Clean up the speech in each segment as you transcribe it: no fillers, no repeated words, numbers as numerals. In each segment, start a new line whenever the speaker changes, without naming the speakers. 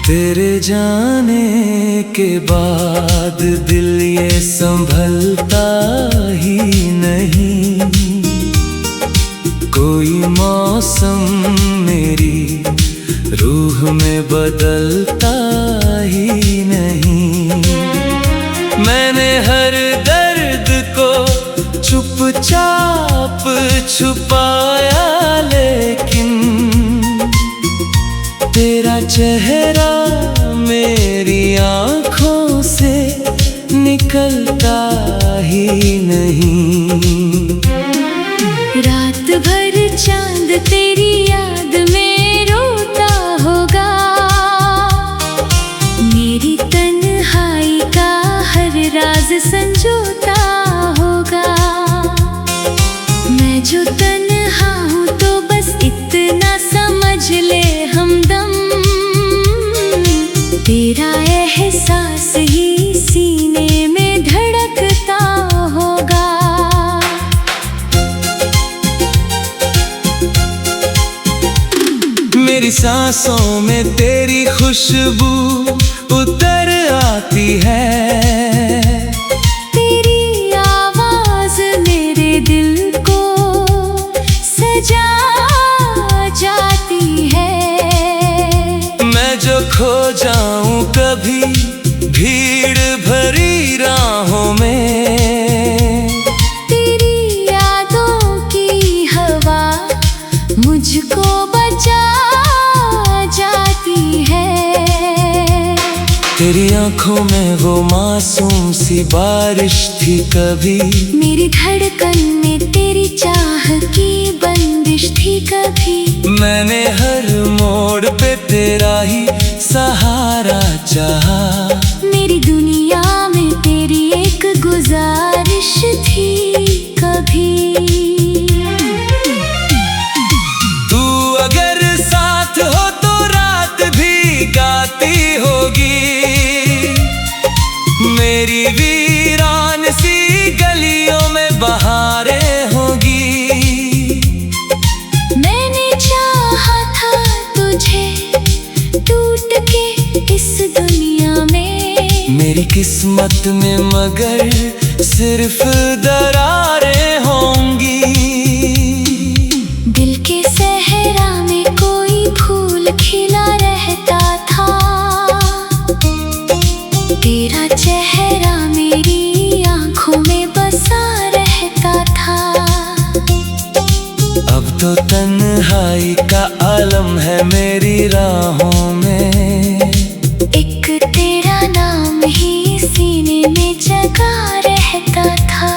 तेरे जाने के बाद दिल ये संभलता ही नहीं। कोई मौसम मेरी रूह में बदलता ही नहीं। मैंने हर दर्द को चुपचाप छुपाया, लेकिन तेरा चेहरा मेरी आँखों से निकलता ही नहीं।
रात भर चांद तेरी याद में रोता होगा, मेरी तन्हाई का हर राज संजोता होगा। मैं जो तन्हा हूँ तो बस इतना समझ ले हमदम, तेरा एहसास ही सीने में धड़कता होगा।
मेरी सांसों में तेरी खुशबू उतर आती है,
तेरी आवाज मेरे दिल को सजा जाती है।
मैं जो खो जाऊं कभी भीड़ भरी राहों में,
तेरी यादों की हवा मुझको बचा जाती है।
तेरी आंखों में वो मासूम सी बारिश थी कभी,
मेरी धड़कन में तेरी चाह की बंदिश थी कभी।
मैंने हर मोड़ पे तेरा ही सहारा चाहा,
मेरी दुनिया में तेरी एक गुजारिश थी कभी।
तू अगर साथ हो तो रात भी गाती होगी, मेरी वीरान सी गलियों में बहारें होगी।
मैंने चाहा था तुझे टूट के इस दुनिया में,
मेरी किस्मत में मगर सिर्फ दरारें होंगी।
दिल के सहरा में कोई फूल खिला रहता था, तेरा चेहरा मेरी आंखों में बसा रहता था।
अब तो तन्हाई का आलम है मेरी राहों में,
एक तेरा नाम ही सीने में जगा रहता था।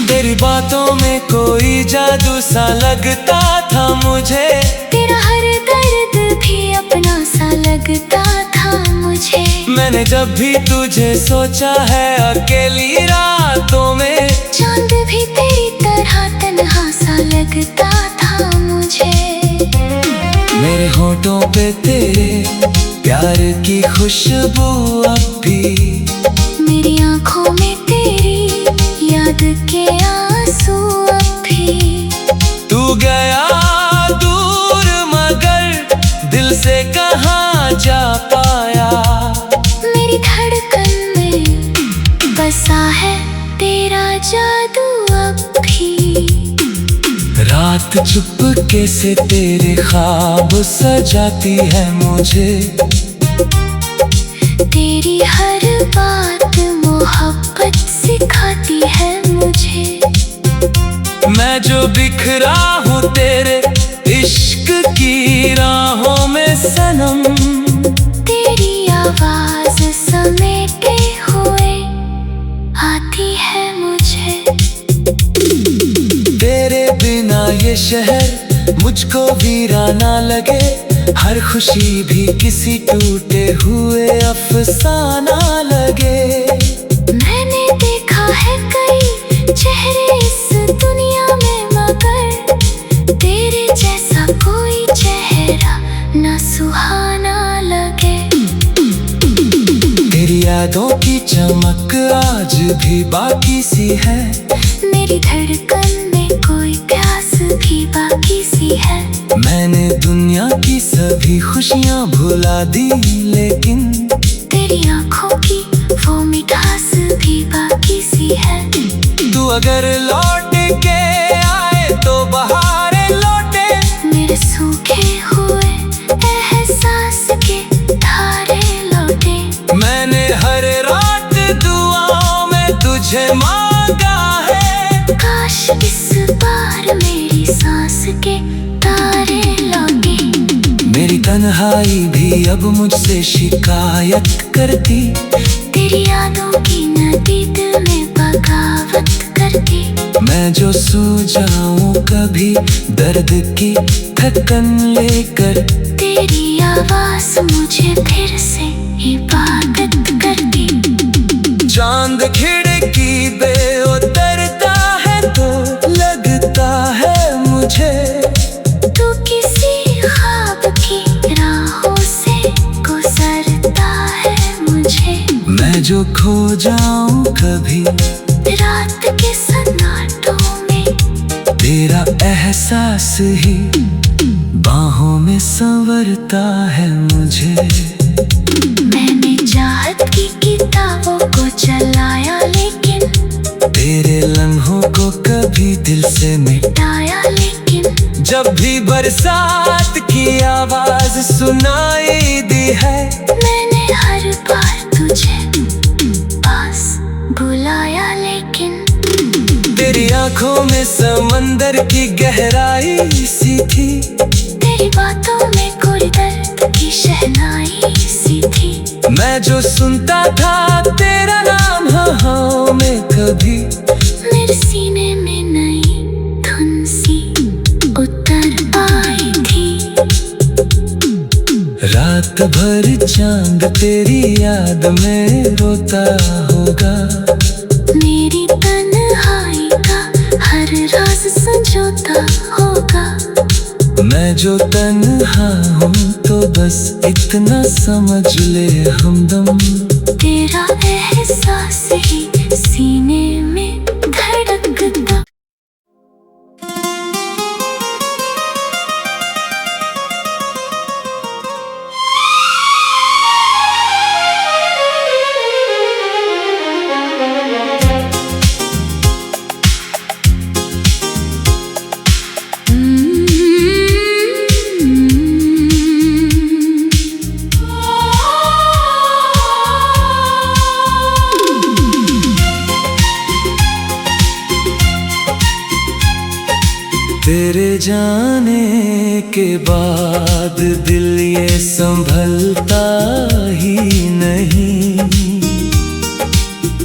तेरी बातों में कोई जादू सा लगता था मुझे,
तेरा हर दर्द भी अपना सा लगता था मुझे।
मैंने जब भी तुझे सोचा है अकेली रातों में,
चांद भी तेरी तरह तन्हा सा लगता था मुझे।
मेरे होठों पे तेरे प्यार की खुशबू अब भी,
मेरी आंखों में तेरी याद के आंसू अब भी।
तू गया दूर मगर दिल से कहाँ जा पाया,
मेरी धड़कन में बसा है तेरा जादू अब भी।
रात चुपके से तेरे ख्वाब सजाती है मुझे,
तेरी हर बात मोहब्बत सिखाती है मुझे।
मैं जो बिखरा हूँ तेरे इश्क की राहों में सनम,
तेरी आवाज समेटे हुए आती है मुझे।
तेरे बिना ये शहर मुझको वीराना लगे, हर खुशी भी किसी टूटे हुए अफसाना लगे।
मैंने देखा है कई चेहरे इस दुनिया में, मगर तेरे जैसा कोई चेहरा ना सुहाना लगे।
तेरी यादों की चमक आज भी बाकी सी है,
मेरी धड़कन में कोई प्यास भी
खुशियाँ भुला दी, लेकिन
तेरी आंखों की वो मिठास भी बाकी सी है।
तू अगर लौट के आए तो बहारें लौटे,
मेरे सूखे हुए एहसास के धारे लौटे।
मैंने हर रात दुआओं में तुझे मांगा है,
काश इस बार मेरी सांस के तारे लौटे।
मेरी तन्हाई भी अब मुझसे शिकायत करती,
तेरी यादों की नदी दिल में बगावत करती।
मैं जो सो जाऊं कभी दर्द की थकन लेकर,
तेरी आवाज मुझे फिर से इबादत करती।
चांद खिड़की पे उतरता है तो लगता है मुझे,
तू किसी ख्वाब की राहों से गुजरता है मुझे।
मैं जो खो जाऊं कभी
रात के सन्नाटों में,
तेरा एहसास ही बाहों में संवरता है मुझे।
मैंने चाहत की किताबों को चलाया, लेकिन
तेरे लम्हों को कभी दिल से
मिटाया। लेकिन
जब भी बरसात की आवाज सुनाई दी है,
मैंने हर बार तुझे पास बुलाया। लेकिन
तेरी आंखों में समंदर की गहराई सी थी,
तेरी बातों में कोई दर्द की शहनाई सी थी।
मैं जो सुनता था तेरा नाम हाँ में कभी,
मेरे सीने में नई धुन सी उतर आई थी।
रात भर चांद तेरी याद में रोता होगा,
मेरी तन्हाई का हर राज संजोता होगा।
मैं जो तन्हा हूँ तो बस इतना समझ ले हमदम,
तेरा एहसास ही सीने में धड़कता।
तेरे जाने के बाद दिल ये संभलता ही नहीं,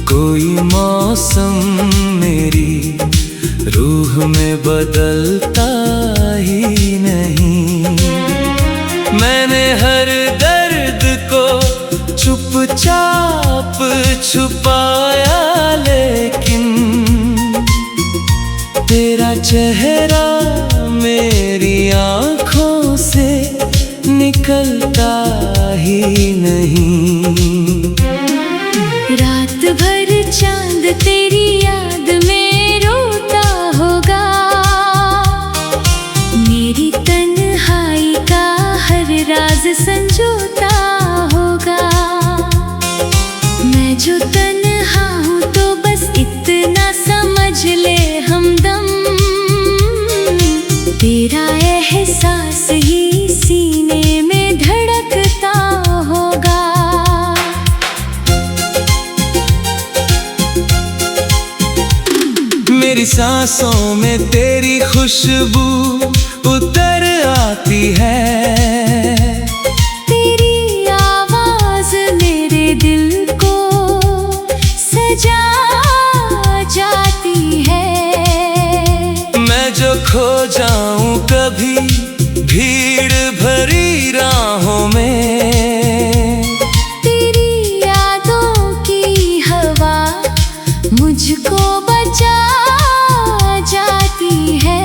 कोई मौसम मेरी रूह में बदलता ही नहीं। मैंने हर दर्द को चुपचाप छुपाया, लेकिन तेरा चेहरा मेरी आँखों से निकलता ही नहीं।
रात भर चांद तेरी याद में रोता होगा, मेरी तन्हाई का हर राज संजोता होगा। मैं जो तन्हा हूँ तो बस इतना समझ ले हमदम, तेरा एहसास ही सीने में धड़कता होगा।
मेरी सांसों में तेरी खुशबू उतर आती है,
तेरी आवाज मेरे दिल को सजा जाती है।
मैं जो खो जाऊं कभी भीड़ भरी राहों में,
तेरी यादों की हवा मुझको बचा जाती है।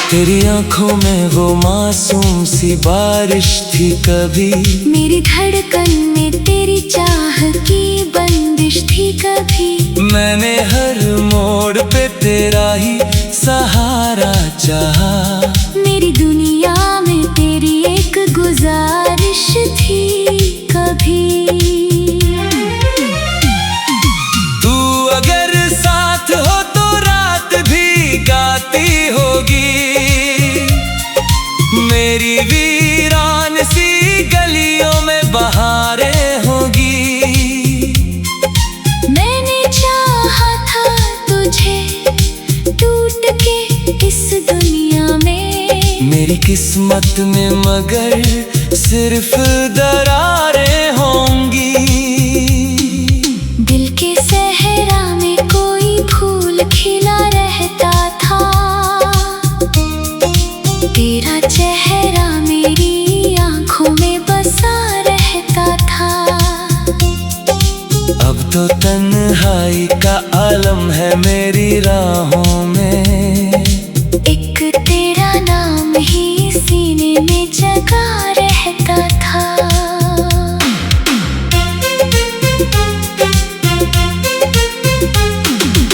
तेरी आंखों में वो मासूम सी बारिश थी कभी,
मेरी धड़कन में तेरी चाह की बंदिश थी कभी।
मैंने हर मोड़ पे तेरा ही सहारा चाहा,
मेरी दुनिया में तेरी एक
आती होगी। मेरी वीरान सी गलियों में बहारें होगी।
मैंने चाहा था तुझे टूट के इस दुनिया में,
मेरी किस्मत में मगर सिर्फ दरारें होंगी।
दिल के सहरा में कोई फूल खिला रहता था, तेरा चेहरा मेरी आंखों में बसा रहता था।
अब तो तन्हाई का आलम है मेरी राहों में,
एक तेरा नाम ही सीने में जगा रहता था।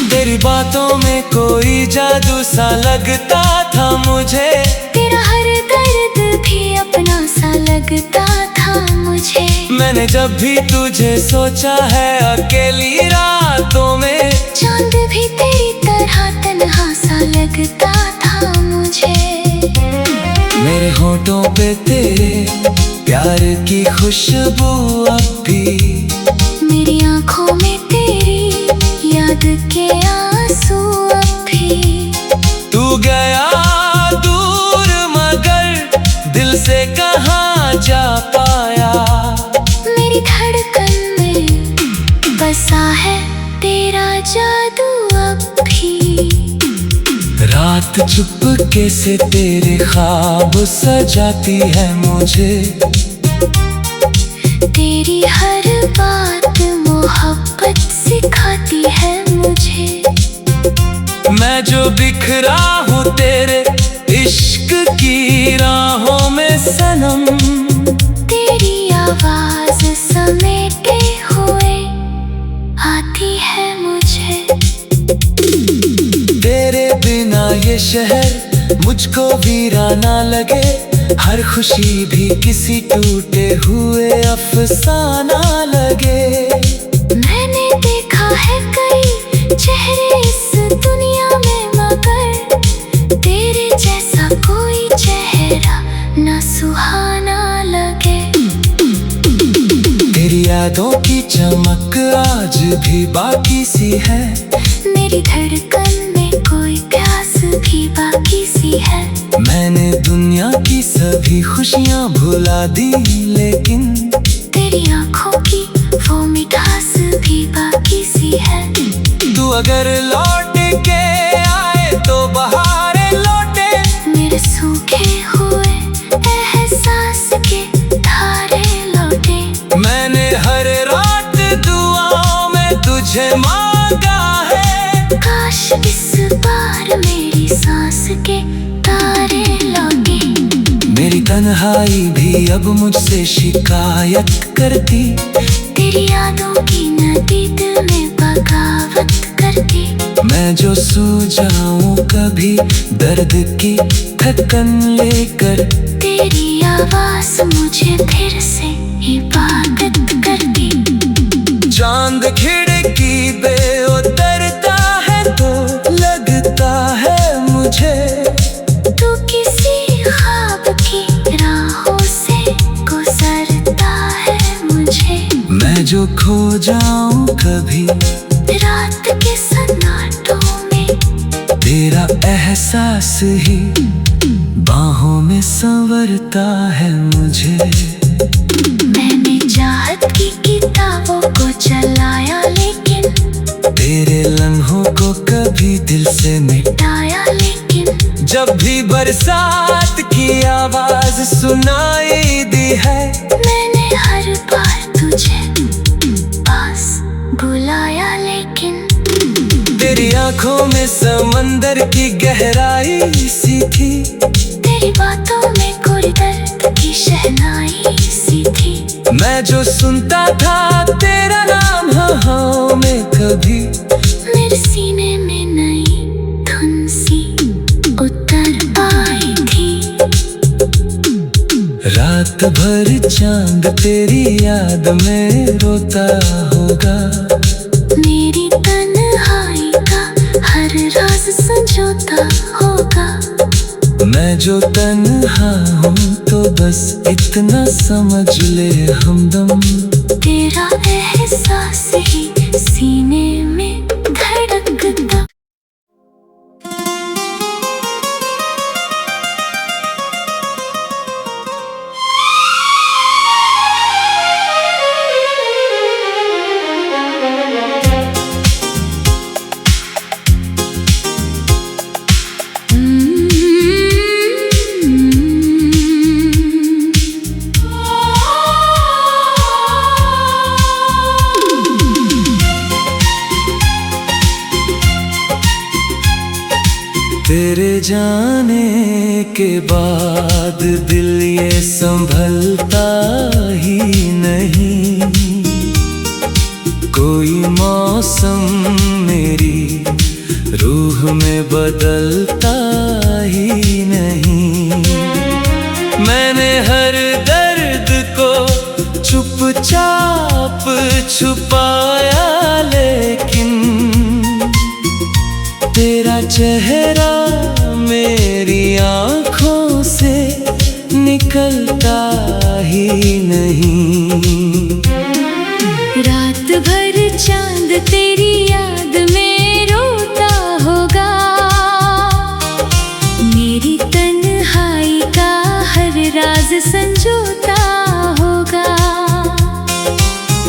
तेरी बातों में कोई जादू सा लगता था मुझे,
तेरा हर दर्द भी अपना सा लगता था मुझे।
मैंने जब भी तुझे सोचा है अकेली रातों में,
चांद भी तेरी तरह तन्हा सा लगता था मुझे।
मेरे होठों पे तेरे प्यार की खुशबू अब भी,
मेरी आंखों में तेरी याद के आंसू अब भी।
तू गया दूर मगर दिल से कहाँ जा पाया।
मेरी धड़कन में बसा है तेरा जादू अब भी।
रात चुपके से तेरे ख्वाब सजाती है मुझे,
तेरी हर बात मोहब्बत सिखाती है मुझे।
मैं जो बिखरा हूँ तेरे इश्क की राहों में सनम,
तेरी आवाज समेटे हुए आती है मुझे।
तेरे बिना ये शहर मुझको वीराना लगे, हर खुशी भी किसी टूटे हुए अफसाना लगे।
मैंने देखा है कई चेहरे इस दुनिया में, मगर तेरे जैसा कोई चेहरा ना सुहाना लगे।
तेरी यादों की चमक आज भी बाकी सी है,
मेरी धड़कन में कोई प्यास भी बाकी सी है।
मैंने दुनिया की सभी खुशियाँ भुला दी, लेकिन
तेरी आंखों की वो मिठास भी बाकी सी है।
तू अगर लौट के आए तो बहारें लौटे,
मेरे सूखे हुए एहसास के धारे लौटे।
मैंने हर रात दुआओं में तुझे मांगा है,
काश इस बार मेरी सांस के तारे लौटे।
मेरी तन्हाई भी अब मुझसे शिकायत करती,
तेरी यादों की नदी दिल में बगावत करती।
मैं जो सो जाऊं कभी दर्द की थकन लेकर,
तेरी आवाज मुझे फिर से इबादत करती।
चांद खिड़की पे उतरता है तो लगता है मुझे,
तू किसी ख्वाब की राहों से गुजरता है मुझे।
मैं जो खो जाऊं कभी
रात के सन्नाटों में,
तेरा एहसास ही बाहों में संवरता है मुझे।
मैंने चाहत की किताबों को चलाया, लेकिन
तेरे लम्हों को कभी दिल से
मिटाया। लेकिन
जब भी बरसात की आवाज सुनाई दी है,
मैंने हर बार तुझे पास बुलाया। लेकिन
तेरी आंखों में समंदर की गहराई सी थी,
तेरी बातों में कोई दर्द की शहनाई सी थी।
मैं जो सुनता था तेरा नाम हाँ में कभी,
मेरे सीने में नई धुन सी उतर आई थी।
रात भर चांद तेरी याद में रोता होगा,
मेरी तन्हाई का हर राज संजोता
मैं जो तन्हा हूँ तो बस इतना समझ ले हमदम।
तेरा एहसास ही सीने में धड़कता।
तेरे जाने के बाद दिल ये संभलता ही नहीं। कोई मौसम मेरी रूह में बदलता ही नहीं। मैंने हर दर्द को चुपचाप छुपाया, लेकिन तेरा चेहरा मेरी आँखों से निकलता ही नहीं।
रात भर चांद तेरी याद में रोता होगा। मेरी तन्हाई का हर राज संजोता होगा।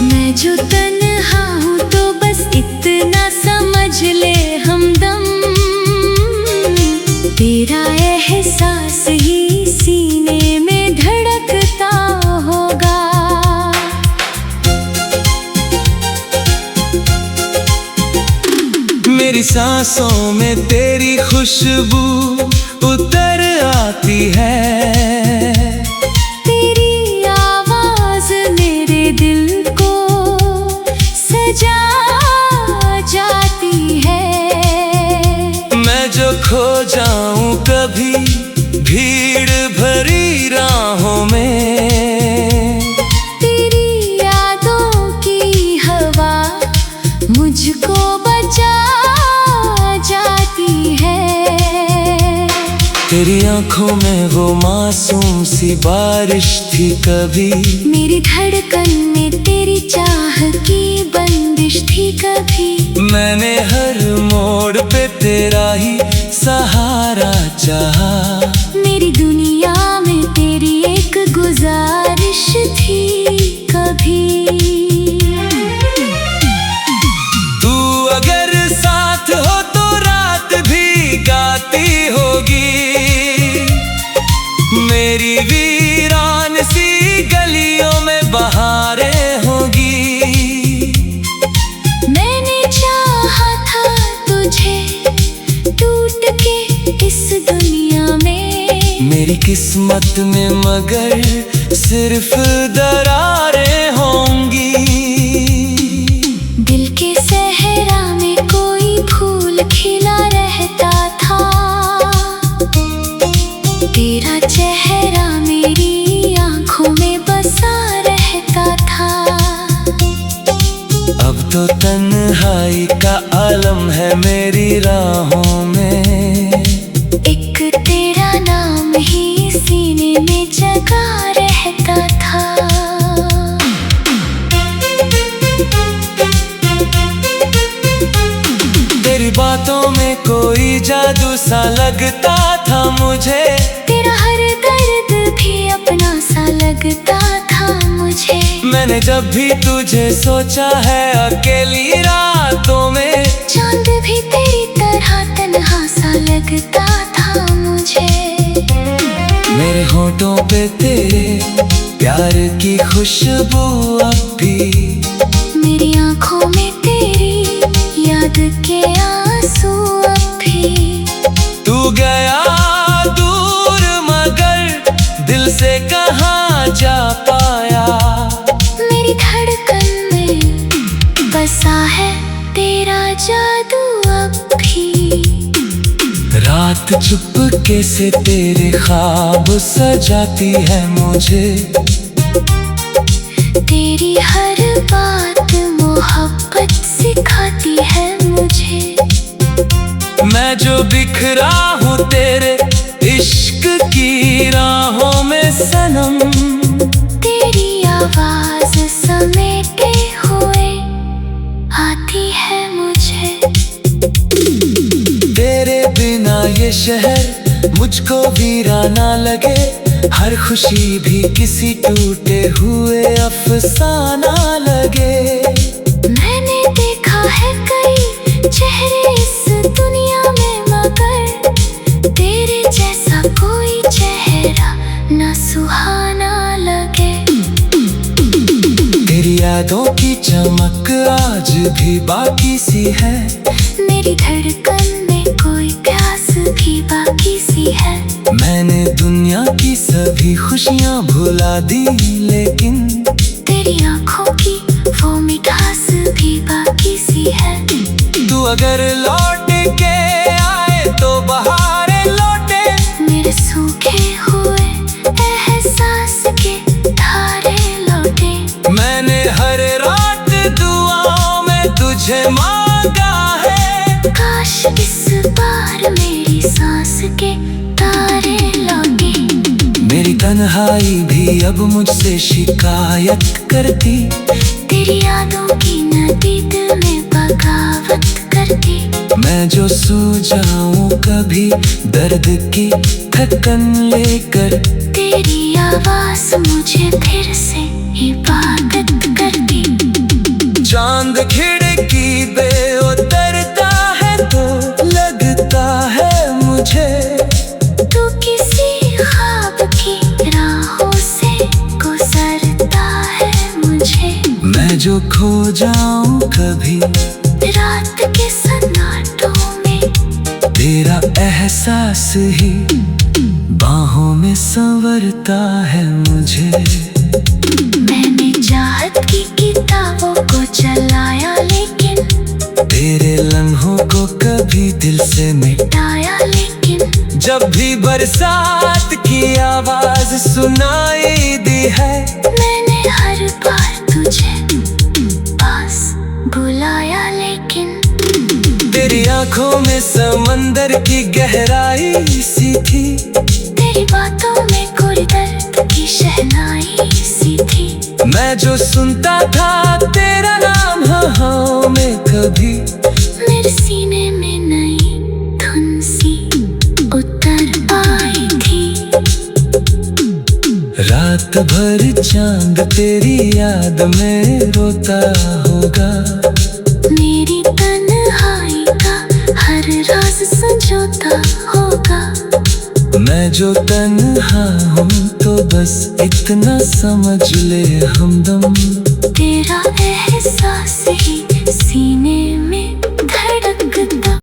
मैं जो तन्हा हूँ तो बस इतना समझ ले हमदम। तेरा एहसास ही सीने में धड़कता होगा।
मेरी सांसों में तेरी खुशबू उतर आती है।
तेरी आवाज मेरे दिल को सजा जाती है।
मैं जो खो जाऊं कभी भीड़ भरी राहों में,
तेरी यादों की हवा मुझको बचा जाती है।
तेरी आंखों में वो मासूम सी बारिश थी कभी।
मेरी धड़कन में तेरी चाह की बंदिश थी कभी।
मैंने हर मोड़ पे तेरा ही सहारा चाहा।
मेरी दुनिया में तेरी एक गुजारिश थी कभी।
तू अगर साथ हो तो रात भी गाती होगी। मेरी वीरान सी गलियों में बहारें होगी।
मैंने चाहा था तुझे टूट के इस दुनिया में।
मेरी किस्मत में मगर सिर्फ दरारें होंगी।
दिल के सहरा में कोई फूल खिला रहता था। तेरा चेहरा मेरी आंखों में बसा रहता था।
अब तो तन्हाई का आलम है मेरी राहों में।
एक तेरा नाम ही सीने में जगा रहता था।
तेरी बातों में कोई जादू सा लगता था मुझे।
तेरा हर दर्द भी अपना सा लगता था मुझे।
मैंने जब भी तुझे सोचा है अकेली रातों में,
चांद भी तेरी तरह तन्हा सा लगता था मुझे।
मेरे होठों पे तेरे प्यार की खुशबू अब भी।
मेरी आंखों में तेरी याद के आंसू अब भी।
तू गया दूर मगर दिल से कहाँ जा पाया।
मेरी धड़कन में बसा है तेरा जादू अब भी।
रात चुपके से तेरे ख्वाब सजाती है मुझे।
तेरी हर बात मोहब्बत सिखाती है मुझे।
मैं जो बिखरा हूँ तेरे इश्क की राहों में सनम,
तेरी आवाज समेटे हुए आती है मुझे।
तेरे बिना ये शहर मुझको वीराना लगे, हर खुशी भी किसी टूटे हुए अफसाना लगे।
मैंने देखा है कई चेहरे इस दुनिया में, मगर तेरे जैसा कोई चेहरा ना सुहाना लगे।
तेरी यादों की चमक आज भी बाकी सी है,
मेरी धड़कन में कोई प्यास भी बाकी सी है।
मैंने दुनिया की सभी खुशियाँ भुला दी, लेकिन
तेरी आंखों की वो मिठास भी बाकी सी है।
तू अगर लौट के आए तो बहारे लौटे,
मेरे सूखे हुए एहसास के धारे लौटे।
मैंने हर रात दुआओं में तुझे मांगा है,
काश इस बार मेरी सांस के तारे लौटे।
मेरी तन्हाई भी अब मुझसे शिकायत करती,
तेरी यादों की नदी दिल में बगावत करती।
मैं जो सो जाऊं कभी दर्द की थकन लेकर,
तेरी आवाज मुझे फिर से इबादत करती।
चांद खिड़की पे उतरता है तो लगता है मुझे,
तू किसी ख्वाब की राहों से गुजरता है मुझे।
मैं जो खो जाऊं कभी
रात के सन्नाटों में,
तेरा एहसास ही बाहों में संवरता है मुझे।
मैंने चाहत की किताबों को चलाया, लेकिन
तेरे लम्हों को कभी दिल से
मिटाया। लेकिन
जब भी बरसात की आवाज सुनाई दी है,
मैंने हर बार तुझे पास बुलाया। लेकिन
तेरी आंखों में समंदर की गहराई सी थी,
तेरी बातों में कोई दर्द की शहनाई सी थी।
मैं जो सुनता था तेरा नाम हाँ में कभी,
मेरे सीने में नई धुन सी उतर आई थी।
रात भर चांद तेरी याद में रोता होगा,
मेरी तन्हाई का हर राज संजोता होगा।
मैं जो तन्हा हूँ तो बस इतना समझ ले हमदम,
तेरा एहसास ही सीने में धड़कता।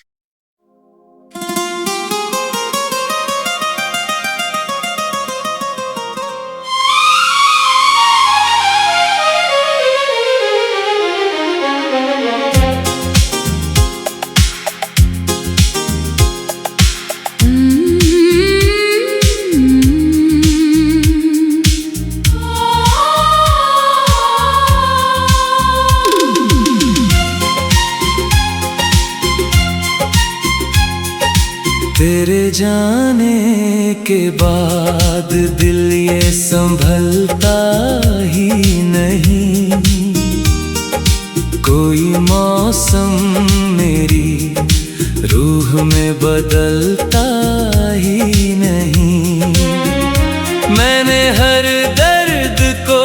तेरे जाने के बाद दिल ये संभलता ही नहीं, कोई मौसम मेरी रूह में बदलता ही नहीं। मैंने हर दर्द को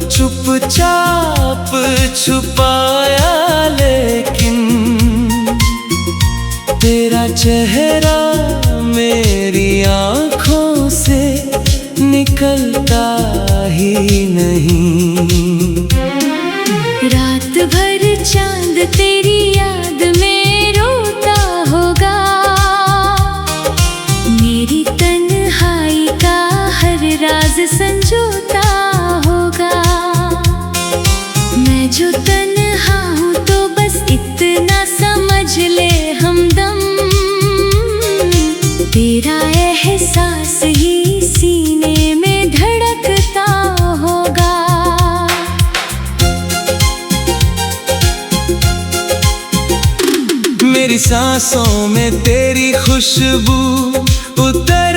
चुपचाप छुपाया, लेकिन तेरा चेहरा मेरी आँखों से निकलता ही नहीं।
रात भर चांद तेरी याद में रोता होगा, मेरी तन्हाई का हर राज संजोता होगा। मैं जो तन्हा हूँ तो बस इतना समझ ले हमदम, तेरा एहसास ही सीने में धड़कता होगा।
मेरी सांसों में तेरी खुशबू उतर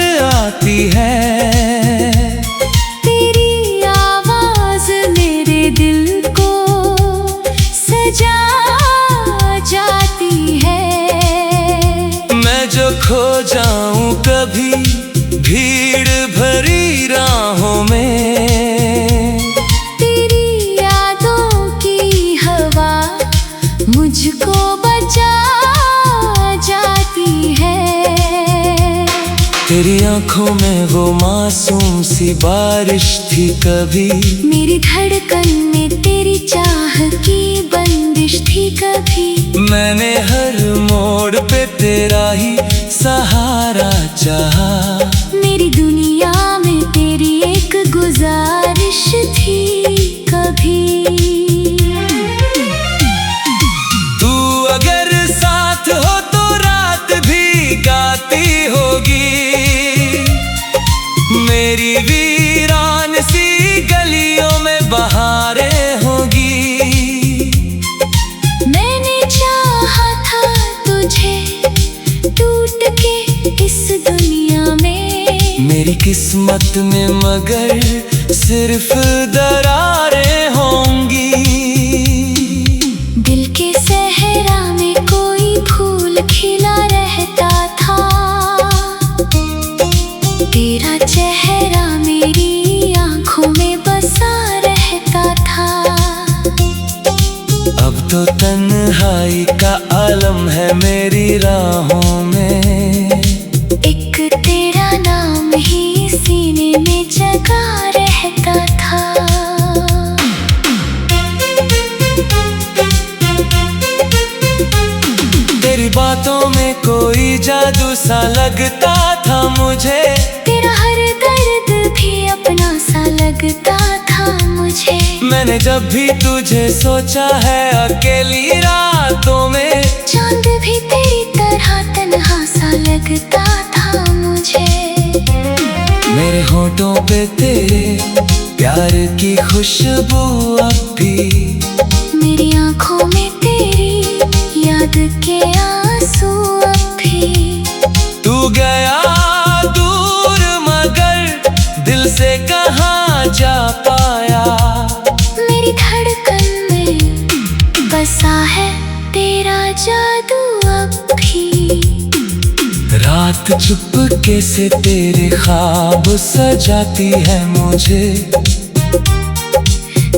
जाती है।
तेरी आवाज मेरे दिल को सजा जाती है।
मैं जो खो जाऊं कभी भीड़ भरी राहों में,
तेरी यादों की हवा मुझको बचा जाती है।
तेरी आंखों में वो मासूम सी बारिश थी कभी,
मेरी धड़कन में तेरी चाह की बंदिश थी कभी।
मैंने हर मोड़ पे तेरा ही सहारा चाहा।
मेरी दुनिया में तेरी एक गुजारिश थी कभी।
तू अगर साथ हो तो रात भी गाती होगी, मेरी वीरान सी गलियों में बहारें होगी।
मैंने चाहा था तुझे टूट के इस दुनिया में,
मेरी किस्मत में मगर सिर्फ दरारें होंगी।
दिल के सहरा में कोई फूल खिला रहता था, तेरा चेहरा मेरी आंखों में बसा रहता था।
अब तो तन्हाई का आलम है मेरी राहों में,
एक तेरा नाम ही सीने में जगा रहता था।
तेरी बातों में कोई जादू सा लगता था मुझे,
तेरा हर दर्द भी अपना सा लगता था मुझे।
मैंने जब भी तुझे सोचा है अकेली रातों में,
चांद भी तेरी तरह तन्हा सा लगता था मुझे।
मेरे होठों पे तेरे प्यार की खुशबू अब भी,
मेरी आंखों में तेरी याद के आंसू अब भी।
तू गया दूर मगर दिल से कहाँ जा पाया।
मेरी धड़कन में बसा है तेरा जादू अब भी।
रात चुपके से तेरे ख्वाब सजाती है मुझे,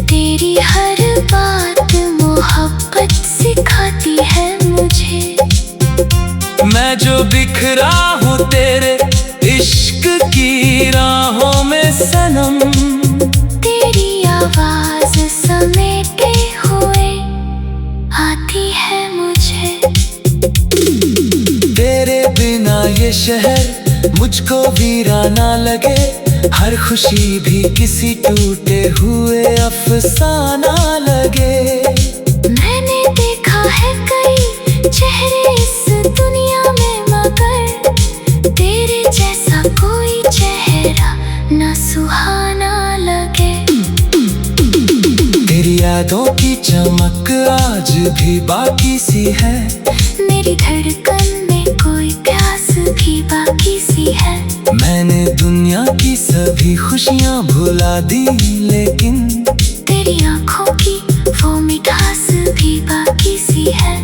तेरी हर बात मोहब्बत सिखाती है मुझे।
मैं जो बिखरा हूँ तेरे इश्क की राहों में सनम,
तेरी आवाज समेटे हुए आती है मुझे।
तेरे बिना ये शहर मुझको वीराना लगे, हर खुशी भी किसी टूटे हुए अफसाना लगे।
मैंने देखा है कई चेहरे इस दुनिया में, मगर तेरे जैसा कोई चेहरा ना सुहाना लगे।
तेरी यादों की चमक आज भी बाकी सी है,
मेरी धड़कन में कोई प्यास भी बाकी सी है।
मैंने दुनिया की सभी खुशियाँ भुला दी, लेकिन
तेरी आंखों की वो मिठास भी बाकी सी है।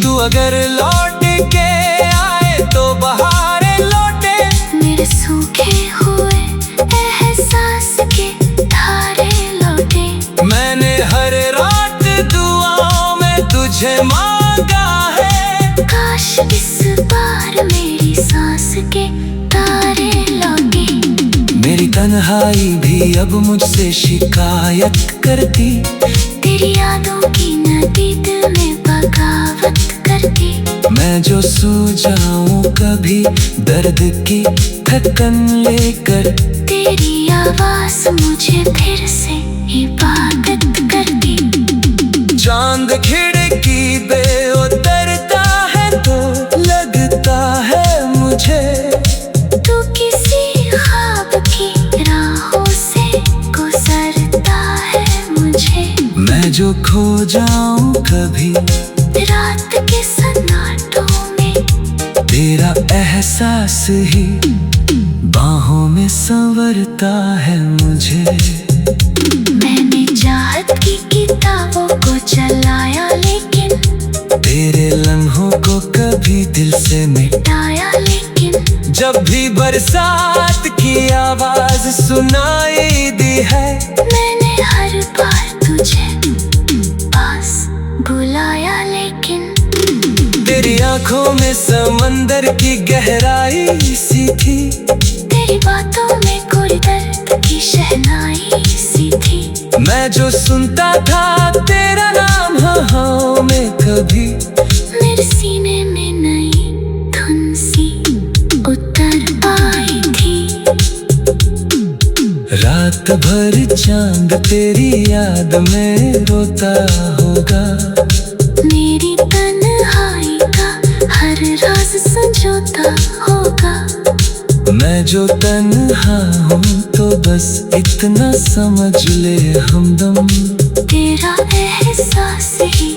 तू अगर लौट के आए तो बहारें लौटे,
मेरे सूखे हुए एहसास के धारे लौटे।
मैंने हर रात दुआओं में तुझे मांगा है,
काश इस बार मेरी सांस के तारे लौटे।
मेरी तन्हाई भी अब मुझसे शिकायत करती,
तेरी यादों की नदी दिल में बगावत करती।
मैं जो सो जाऊं कभी दर्द की थकन लेकर,
तेरी आवाज मुझे फिर से इबादत करती।
चांद खिड़की पे उतरता है तो लगता है मुझे,
तू किसी ख्वाब की राहों से गुजरता है मुझे।
मैं जो खो जाऊं कभी
रात के सन्नाटों में,
तेरा एहसास ही बाहों में संवरता है मुझे।
मैंने चाहत की किताबों को चलाया लेकिन
तेरे लम्हों को कभी दिल से
मिटाया लेकिन
जब भी बरसात की आवाज सुनाई दी है,
मैंने हर बार तुझे पास बुलाया लेकिन
तेरी आंखों में समंदर की गहराई सी थी।
तेरी बातों में कोई दर्द की शहनाई सी थी।
मैं जो सुनता था तेरा नाम हाँ में कभी
मेरे सीने में नई धुन सी उतर आई थी।
रात भर चांद तेरी याद में रोता होगा।
मेरी तन्हाई का हर राज संजोता होगा।
मैं जो तन्हा हूँ तो बस इतना समझ ले हमदम,
तेरा एहसास ही